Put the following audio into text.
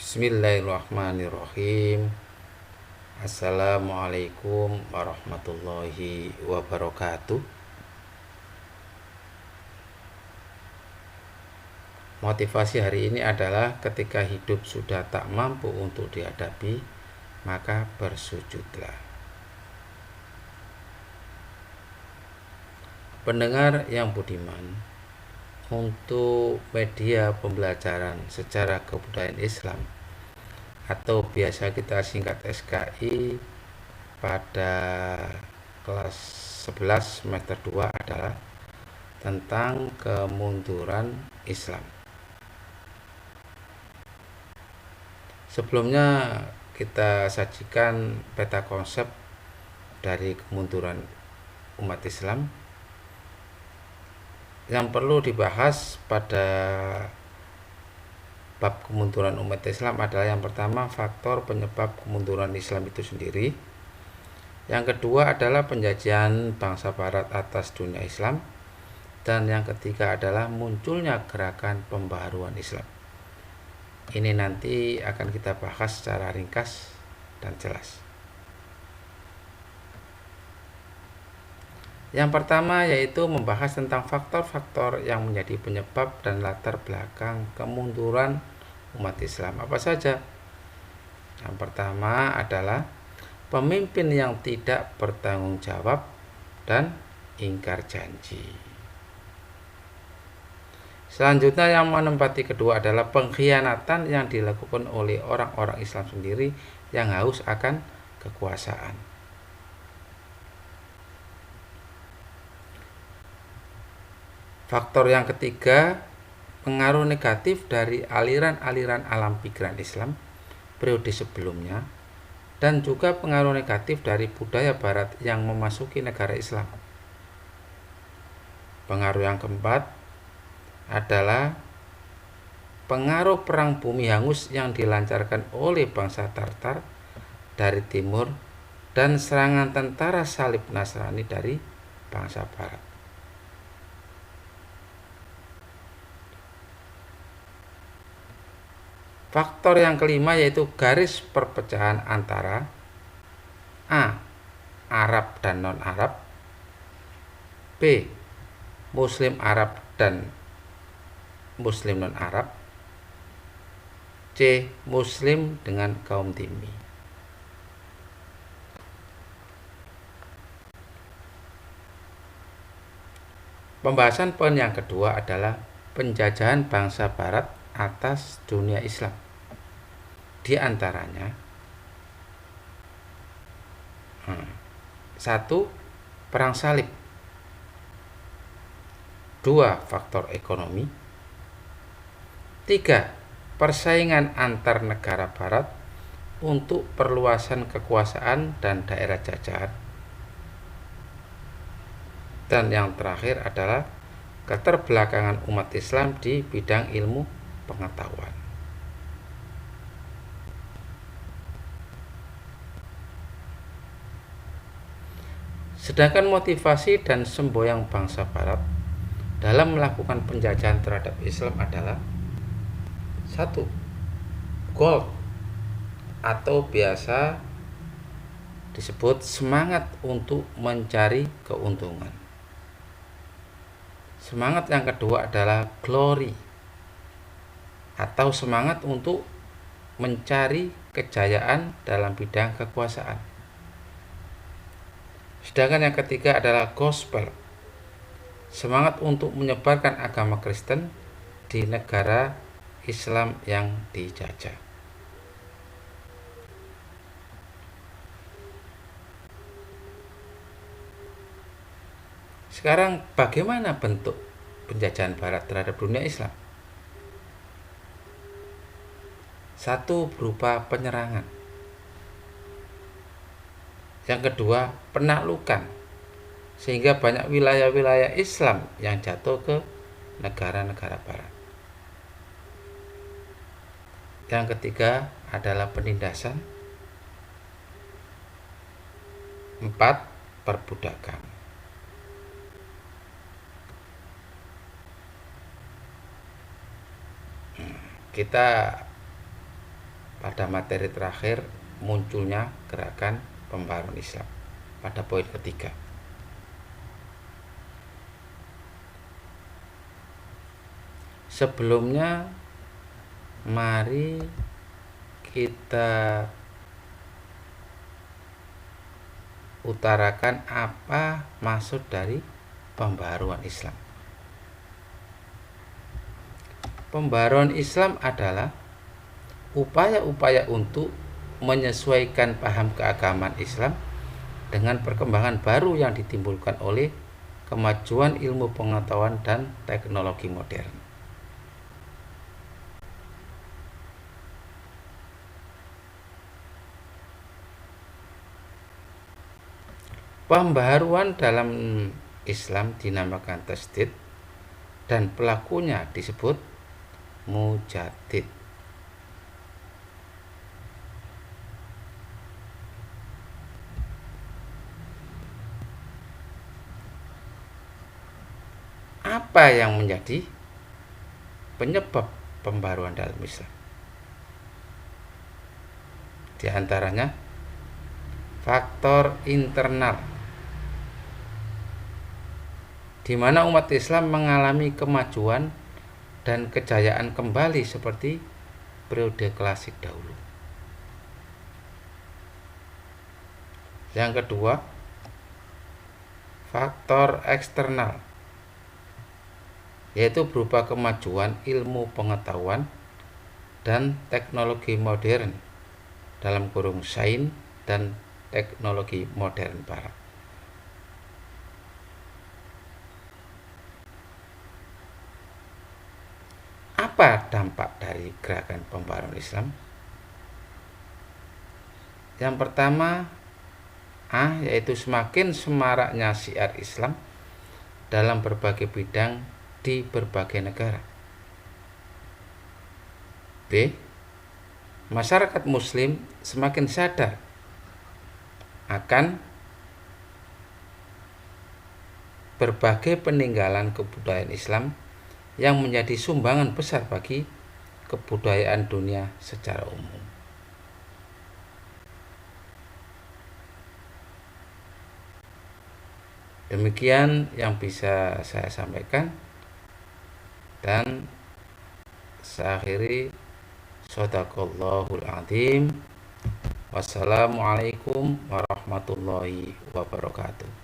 Bismillahirrahmanirrahim. Assalamualaikum warahmatullahi wabarakatuh. Motivasi hari ini adalah ketika hidup sudah tak mampu untuk dihadapi, maka bersujudlah. Pendengar yang budiman, untuk media pembelajaran secara kebudayaan Islam atau biasa kita singkat SKI pada kelas 11 semester 2 adalah tentang kemunduran Islam. Sebelumnya kita sajikan peta konsep dari kemunduran umat Islam. Yang perlu dibahas pada bab kemunduran umat Islam adalah yang pertama faktor penyebab kemunduran Islam itu sendiri. Yang kedua adalah penjajahan bangsa barat atas dunia Islam. Dan yang ketiga adalah munculnya gerakan pembaharuan Islam. Ini nanti akan kita bahas secara ringkas dan jelas. Yang pertama yaitu membahas tentang faktor-faktor yang menjadi penyebab dan latar belakang kemunduran umat Islam. Apa saja? Yang pertama adalah pemimpin yang tidak bertanggung jawab dan ingkar janji. Selanjutnya yang menempati kedua adalah pengkhianatan yang dilakukan oleh orang-orang Islam sendiri yang haus akan kekuasaan. Faktor yang ketiga, pengaruh negatif dari aliran-aliran alam pikiran Islam periode sebelumnya dan juga pengaruh negatif dari budaya barat yang memasuki negara Islam. Pengaruh yang keempat adalah pengaruh perang bumi hangus yang dilancarkan oleh bangsa Tartar dari timur dan serangan tentara salib Nasrani dari bangsa barat. Faktor yang kelima yaitu garis perpecahan antara A. Arab dan non-Arab, B. Muslim Arab dan Muslim non-Arab, C. Muslim dengan kaum dhimmi. Pembahasan poin yang kedua adalah penjajahan bangsa barat atas dunia Islam. Di antaranya 1. Perang salib, 2. Faktor ekonomi, 3. Persaingan antar negara barat untuk perluasan kekuasaan dan daerah jajahan, dan yang terakhir adalah keterbelakangan umat Islam di bidang ilmu pengetahuan. Sedangkan motivasi dan semboyan bangsa barat dalam melakukan penjajahan terhadap Islam adalah 1. Gold atau biasa disebut semangat untuk mencari keuntungan. Semangat yang kedua adalah glory atau semangat untuk mencari kejayaan dalam bidang kekuasaan. Sedangkan yang ketiga adalah gospel, semangat untuk menyebarkan agama Kristen di negara Islam yang dijajah. Sekarang bagaimana bentuk penjajahan barat terhadap dunia Islam? 1. Berupa penyerangan. Yang kedua, penaklukan, sehingga banyak wilayah-wilayah Islam yang jatuh ke negara-negara barat. Yang ketiga adalah penindasan. 4. Perbudakan. Kita pada materi terakhir munculnya gerakan pembaharuan Islam pada poin ketiga. Sebelumnya mari kita utarakan apa maksud dari pembaharuan Islam. Pembaharuan Islam adalah upaya-upaya untuk menyesuaikan paham keagamaan Islam dengan perkembangan baru yang ditimbulkan oleh kemajuan ilmu pengetahuan dan teknologi modern. Pembaharuan dalam Islam dinamakan tasdid dan pelakunya disebut mujaddid. Apa yang menjadi penyebab pembaharuan dalam Islam? Di antaranya faktor internal, di mana umat Islam mengalami kemajuan dan kejayaan kembali seperti periode klasik dahulu. Yang kedua, faktor eksternal, yaitu berupa kemajuan ilmu pengetahuan dan teknologi modern dalam kurung sains dan teknologi modern barat. Apa dampak dari gerakan pembaharuan Islam? Yang pertama, yaitu semakin semaraknya syiar Islam dalam berbagai bidang di berbagai negara. B. Masyarakat Muslim semakin sadar akan berbagai peninggalan kebudayaan Islam yang menjadi sumbangan besar bagi kebudayaan dunia secara umum. Demikian yang bisa saya sampaikan, dan saya akhiri. Shadaqallahul adzim. Wassalamualaikum warahmatullahi wabarakatuh.